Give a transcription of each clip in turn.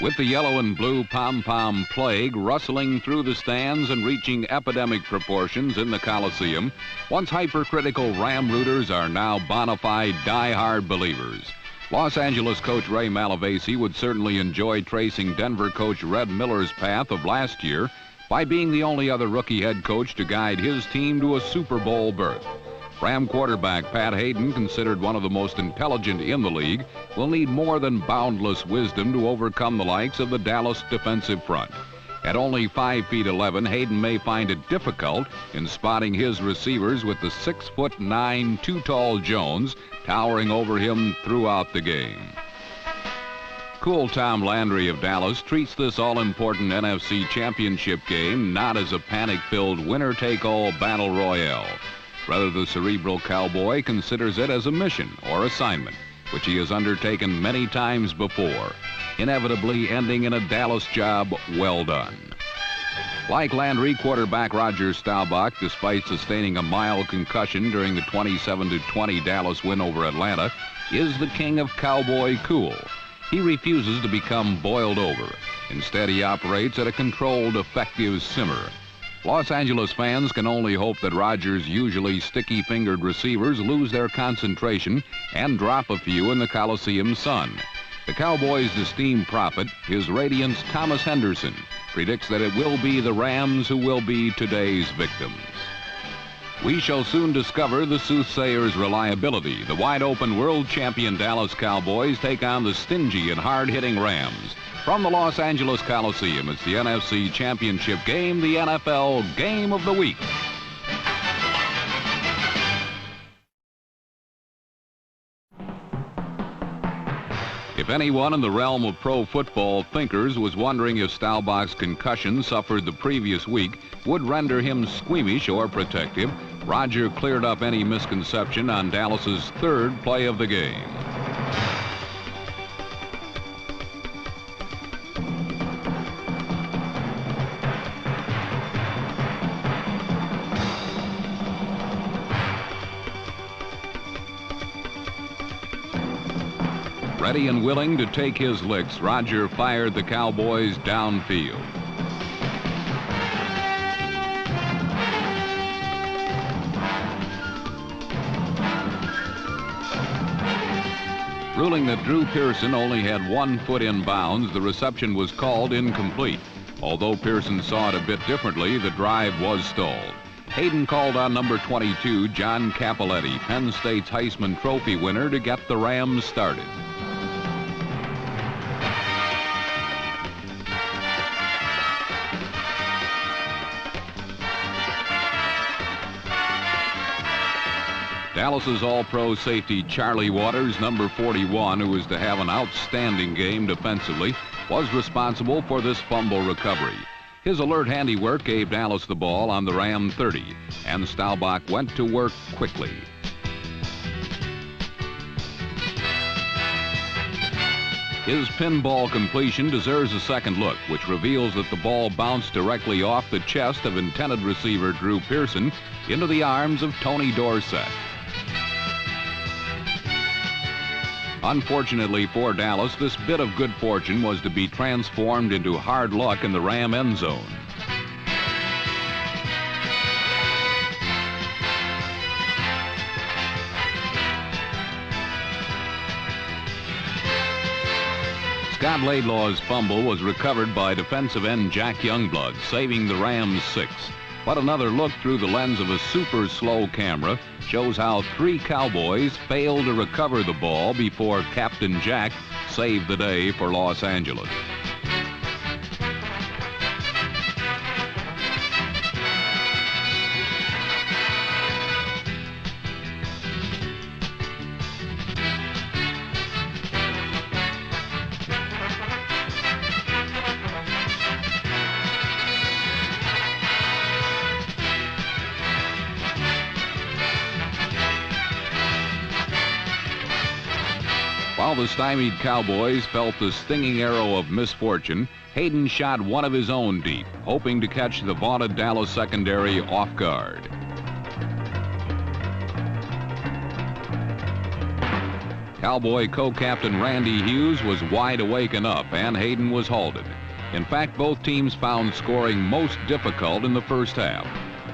With the yellow and blue pom-pom plague rustling through the stands and reaching epidemic proportions in the Coliseum, once hypercritical Ram rooters are now bona fide die-hard believers. Los Angeles coach Ray Malavasi would certainly enjoy tracing Denver coach Red Miller's path of last year by being the only other rookie head coach to guide his team to a Super Bowl berth. Ram quarterback Pat Hayden, considered one of the most intelligent in the league, will need more than boundless wisdom to overcome the likes of the Dallas defensive front. At only 5 feet 11, Hayden may find it difficult in spotting his receivers with the 6'9" too-tall Jones towering over him throughout the game. Cool Tom Landry of Dallas treats this all-important NFC championship game not as a panic-filled winner-take-all battle royale. Rather, the cerebral Cowboy considers it as a mission or assignment, which he has undertaken many times before, inevitably ending in a Dallas job well done. Like Landry, quarterback Roger Staubach, despite sustaining a mild concussion during the 27-20 Dallas win over Atlanta, is the king of Cowboy cool. He refuses to become boiled over. Instead, he operates at a controlled, effective simmer. Los Angeles fans can only hope that Rodgers' usually sticky-fingered receivers lose their concentration and drop a few in the Coliseum sun. The Cowboys' esteemed prophet, His Radiance Thomas Henderson, predicts that it will be the Rams who will be today's victims. We shall soon discover the soothsayer's reliability. The wide-open world champion Dallas Cowboys take on the stingy and hard-hitting Rams. From the Los Angeles Coliseum, it's the NFC Championship game, the NFL Game of the Week. If anyone in the realm of pro football thinkers was wondering if Staubach's concussion suffered the previous week would render him squeamish or protective, Roger cleared up any misconception on Dallas's third play of the game. Ready and willing to take his licks, Roger fired the Cowboys downfield. Ruling that Drew Pearson only had 1 foot in bounds, the reception was called incomplete. Although Pearson saw it a bit differently, the drive was stalled. Hayden called on number 22, John Cappelletti, Penn State's Heisman Trophy winner, to get the Rams started. Dallas's all-pro safety Charlie Waters, number 41, who is to have an outstanding game defensively, was responsible for this fumble recovery. His alert handiwork gave Dallas the ball on the Ram 30, and Staubach went to work quickly. His pinball completion deserves a second look, which reveals that the ball bounced directly off the chest of intended receiver Drew Pearson into the arms of Tony Dorsett. Unfortunately for Dallas, this bit of good fortune was to be transformed into hard luck in the Ram end zone. Scott Laidlaw's fumble was recovered by defensive end Jack Youngblood, saving the Rams 6. But another look through the lens of a super slow camera shows how 3 Cowboys failed to recover the ball before Captain Jack saved the day for Los Angeles. While the stymied Cowboys felt the stinging arrow of misfortune, Hayden shot one of his own deep, hoping to catch the vaunted Dallas secondary off guard. Cowboy co-captain Randy Hughes was wide awake enough, and Hayden was halted. In fact, both teams found scoring most difficult in the first half.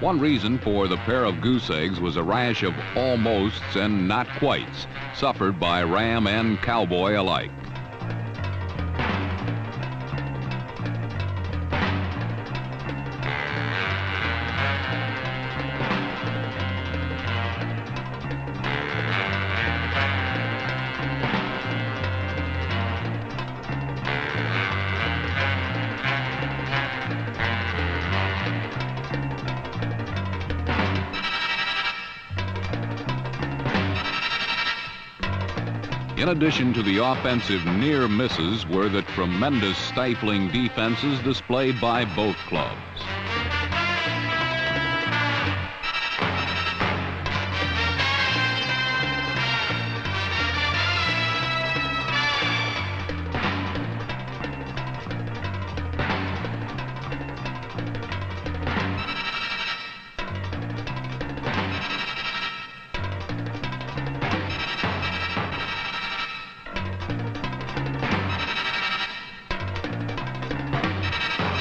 One reason for the pair of goose eggs was a rash of almosts and not quites suffered by Ram and Cowboy alike. In addition to the offensive near misses were the tremendous stifling defenses displayed by both clubs.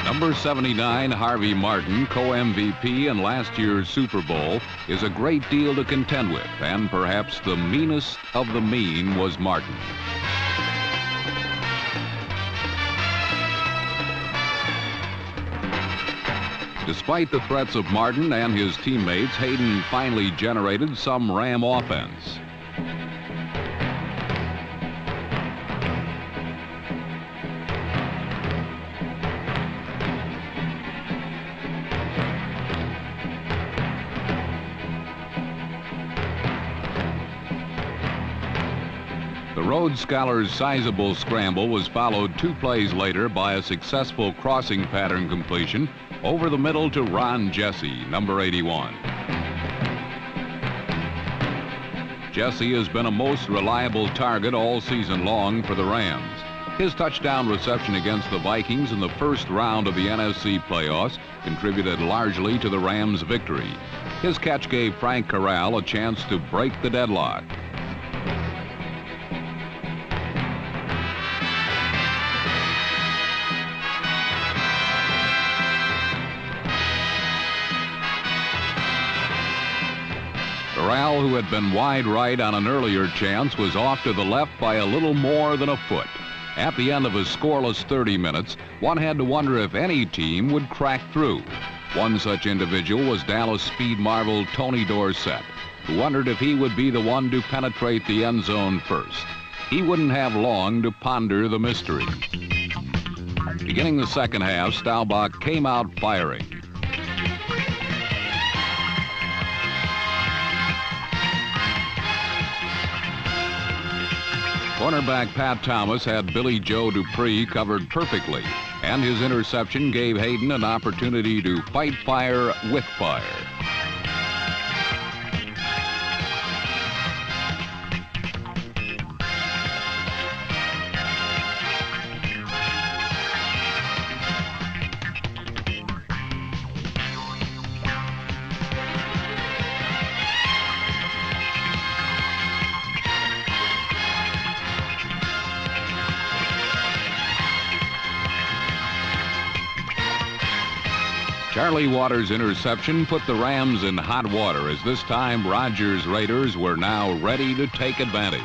Number 79, Harvey Martin, co-MVP in last year's Super Bowl, is a great deal to contend with, and perhaps the meanest of the mean was Martin. Despite the threats of Martin and his teammates, Hayden finally generated some Ram offense. The Rhodes Scholars' sizable scramble was followed 2 plays later by a successful crossing pattern completion over the middle to Ron Jesse, number 81. Jesse has been a most reliable target all season long for the Rams. His touchdown reception against the Vikings in the first round of the NFC playoffs contributed largely to the Rams' victory. His catch gave Frank Corral a chance to break the deadlock. Corral, who had been wide right on an earlier chance, was off to the left by a little more than a foot. At the end of a scoreless 30 minutes, one had to wonder if any team would crack through. One such individual was Dallas speed marvel Tony Dorsett, who wondered if he would be the one to penetrate the end zone first. He wouldn't have long to ponder the mystery. Beginning the second half, Staubach came out firing. Cornerback Pat Thomas had Billy Joe Dupree covered perfectly, and his interception gave Hayden an opportunity to fight fire with fire. Charlie Waters' interception put the Rams in hot water, as this time Rodgers' Raiders were now ready to take advantage.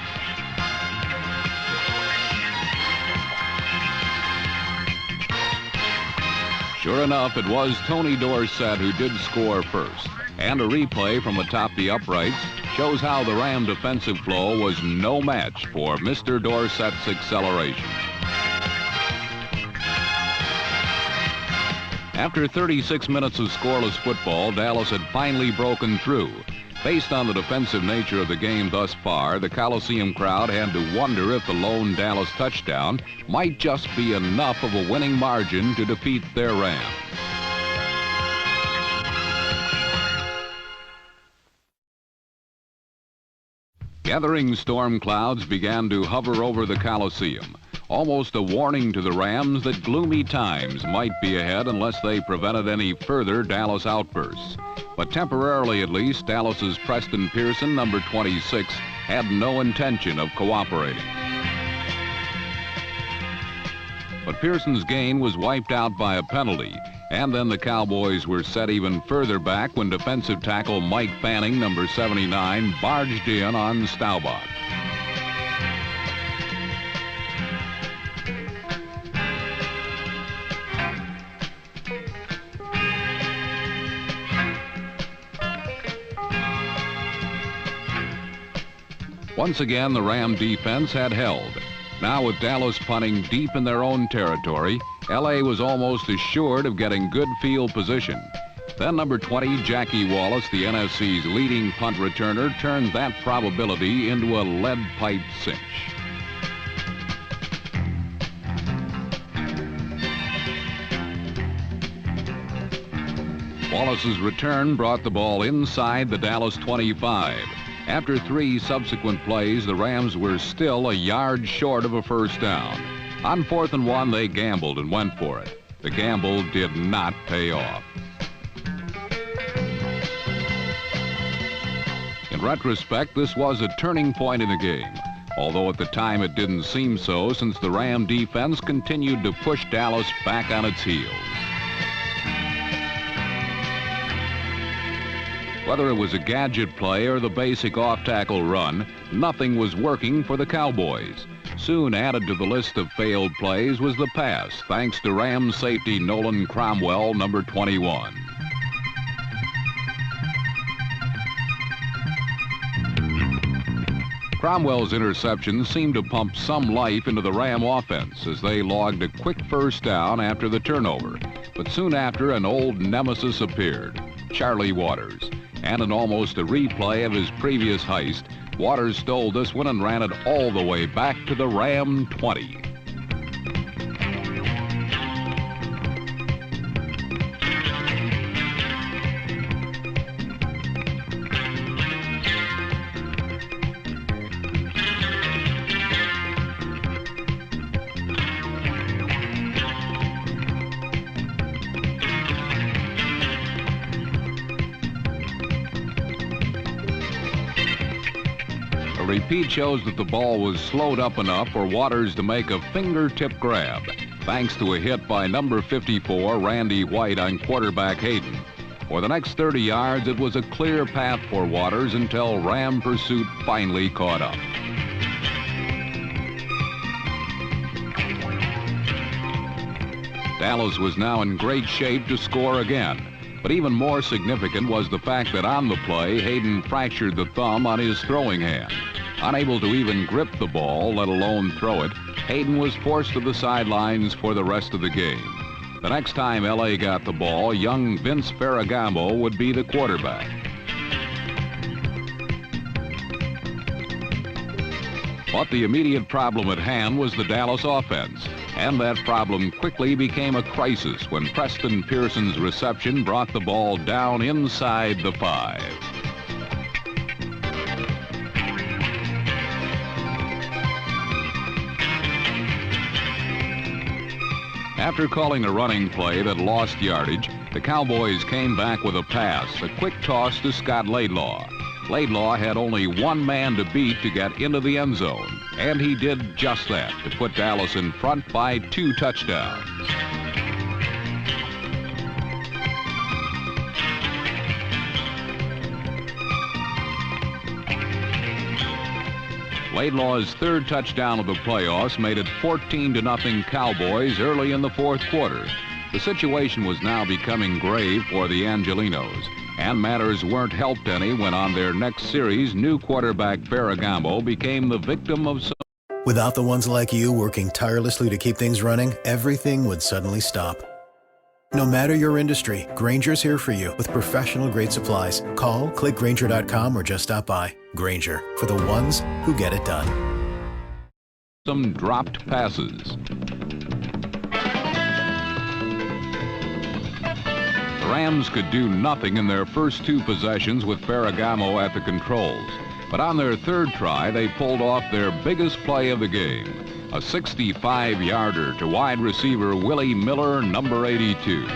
Sure enough, it was Tony Dorsett who did score first, and a replay from atop the uprights shows how the Ram defensive flow was no match for Mr. Dorsett's acceleration. After 36 minutes of scoreless football, Dallas had finally broken through. Based on the defensive nature of the game thus far, the Coliseum crowd had to wonder if the lone Dallas touchdown might just be enough of a winning margin to defeat their Rams. Gathering storm clouds began to hover over the Coliseum, almost a warning to the Rams that gloomy times might be ahead unless they prevented any further Dallas outbursts. But temporarily at least, Dallas's Preston Pearson, number 26, had no intention of cooperating. But Pearson's gain was wiped out by a penalty, and then the Cowboys were set even further back when defensive tackle Mike Fanning, number 79, barged in on Staubach. Once again, the Ram defense had held. Now with Dallas punting deep in their own territory, L.A. was almost assured of getting good field position. Then number 20, Jackie Wallace, the NFC's leading punt returner, turned that probability into a lead pipe cinch. Wallace's return brought the ball inside the Dallas 25. After 3 subsequent plays, the Rams were still a yard short of a first down. On 4th and 1, they gambled and went for it. The gamble did not pay off. In retrospect, this was a turning point in the game, although at the time it didn't seem so, since the Ram defense continued to push Dallas back on its heels. Whether it was a gadget play or the basic off-tackle run, nothing was working for the Cowboys. Soon added to the list of failed plays was the pass, thanks to Rams safety Nolan Cromwell, number 21. Cromwell's interception seemed to pump some life into the Ram offense as they logged a quick first down after the turnover. But soon after, an old nemesis appeared, Charlie Waters. And in almost a replay of his previous heist, Waters stole this one and ran it all the way back to the Ram 20. Repeat shows that the ball was slowed up enough for Waters to make a fingertip grab, thanks to a hit by number 54, Randy White, on quarterback Hayden. For the next 30 yards, it was a clear path for Waters until Ram pursuit finally caught up. Dallas was now in great shape to score again. But even more significant was the fact that on the play, Hayden fractured the thumb on his throwing hand. Unable to even grip the ball, let alone throw it, Hayden was forced to the sidelines for the rest of the game. The next time L.A. got the ball, young Vince Ferragamo would be the quarterback. But the immediate problem at hand was the Dallas offense. And that problem quickly became a crisis when Preston Pearson's reception brought the ball down inside the 5. After calling a running play that lost yardage, the Cowboys came back with a pass, a quick toss to Scott Laidlaw. Laidlaw had only one man to beat to get into the end zone, and he did just that to put Dallas in front by 2 touchdowns. Laidlaw's 3rd touchdown of the playoffs made it 14-0 Cowboys early in the 4th quarter. The situation was now becoming grave for the Angelinos, and matters weren't helped any when on their next series, new quarterback Ferragamo became the victim of some... Without the ones like you working tirelessly to keep things running, everything would suddenly stop. No matter your industry, Grainger's here for you with professional-grade supplies. Call, click Grainger.com, or just stop by. Grainger, for the ones who get it done. Some dropped passes. The Rams could do nothing in their first 2 possessions with Ferragamo at the controls. But on their 3rd try, they pulled off their biggest play of the game. A 65-yarder to wide receiver Willie Miller, number 82.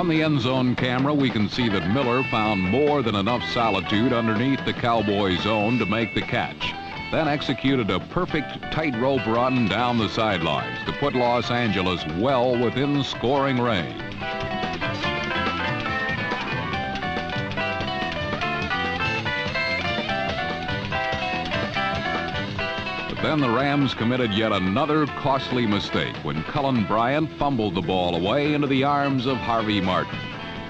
From the end zone camera, we can see that Miller found more than enough solitude underneath the Cowboys zone to make the catch, then executed a perfect tightrope run down the sidelines to put Los Angeles well within scoring range. Then the Rams committed yet another costly mistake when Cullen Bryant fumbled the ball away into the arms of Harvey Martin.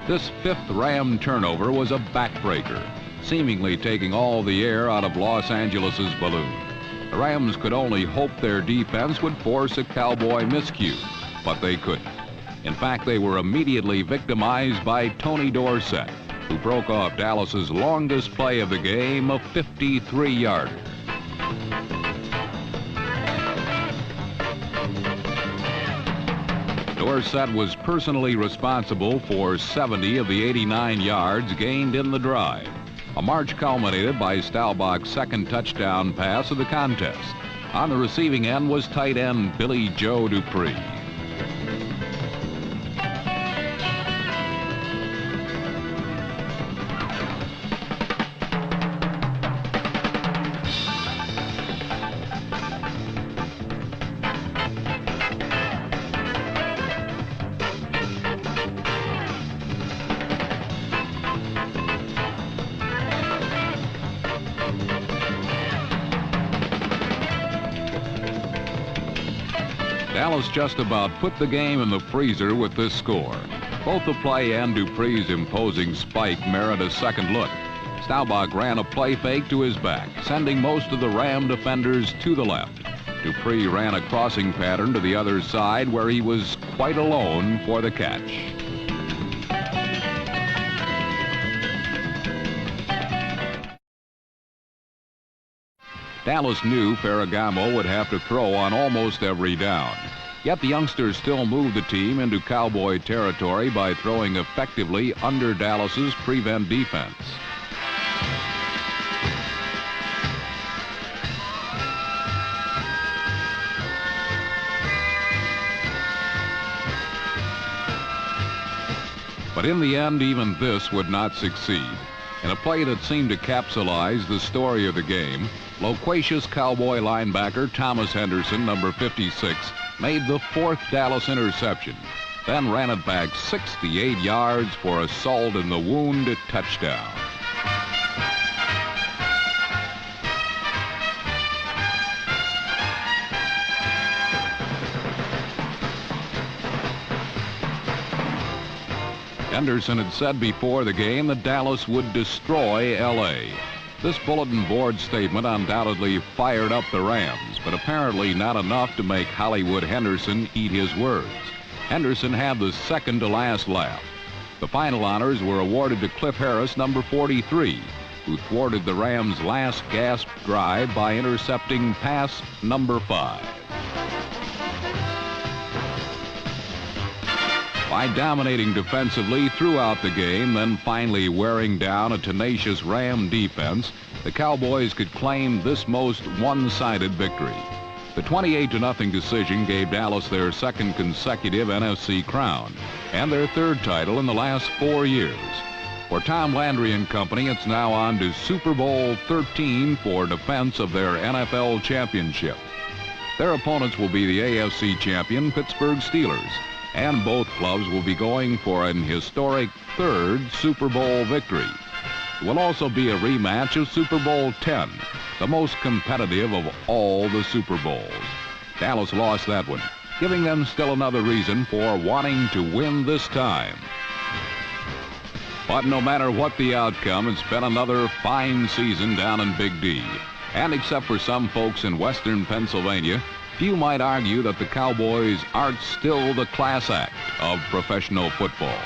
This fifth Ram turnover was a backbreaker, seemingly taking all the air out of Los Angeles's balloon. The Rams could only hope their defense would force a Cowboy miscue, but they couldn't. In fact, they were immediately victimized by Tony Dorsett, who broke off Dallas's longest play of the game, a 53-yarder. Dorsett was personally responsible for 70 of the 89 yards gained in the drive. A march culminated by Staubach's second touchdown pass of the contest. On the receiving end was tight end Billy Joe Dupree. Dallas just about put the game in the freezer with this score. Both the play and Dupree's imposing spike merit a second look. Staubach ran a play fake to his back, sending most of the Ram defenders to the left. Dupree ran a crossing pattern to the other side where he was quite alone for the catch. Dallas knew Ferragamo would have to throw on almost every down. Yet the youngsters still moved the team into Cowboy territory by throwing effectively under Dallas's prevent defense. But in the end, even this would not succeed. In a play that seemed to capsulize the story of the game, loquacious Cowboy linebacker Thomas Henderson, number 56, made the fourth Dallas interception, then ran it back 68 yards for a salt in the wound touchdown. Henderson had said before the game that Dallas would destroy L.A. This bulletin board statement undoubtedly fired up the Rams, but apparently not enough to make Hollywood Henderson eat his words. Henderson had the second to last laugh. The final honors were awarded to Cliff Harris, number 43, who thwarted the Rams' last gasp drive by intercepting pass number 5. By dominating defensively throughout the game, then finally wearing down a tenacious Ram defense, the Cowboys could claim this most one-sided victory. The 28-0 decision gave Dallas their second consecutive NFC crown and their third title in the last 4 years. For Tom Landry and company, it's now on to Super Bowl 13 for defense of their NFL championship. Their opponents will be the AFC champion Pittsburgh Steelers, and both clubs will be going for an historic third Super Bowl victory. It will also be a rematch of Super Bowl 10, the most competitive of all the Super Bowls. Dallas lost that one, giving them still another reason for wanting to win this time. But no matter what the outcome, it's been another fine season down in Big D. And except for some folks in western Pennsylvania, few might argue that the Cowboys aren't still the class act of professional football.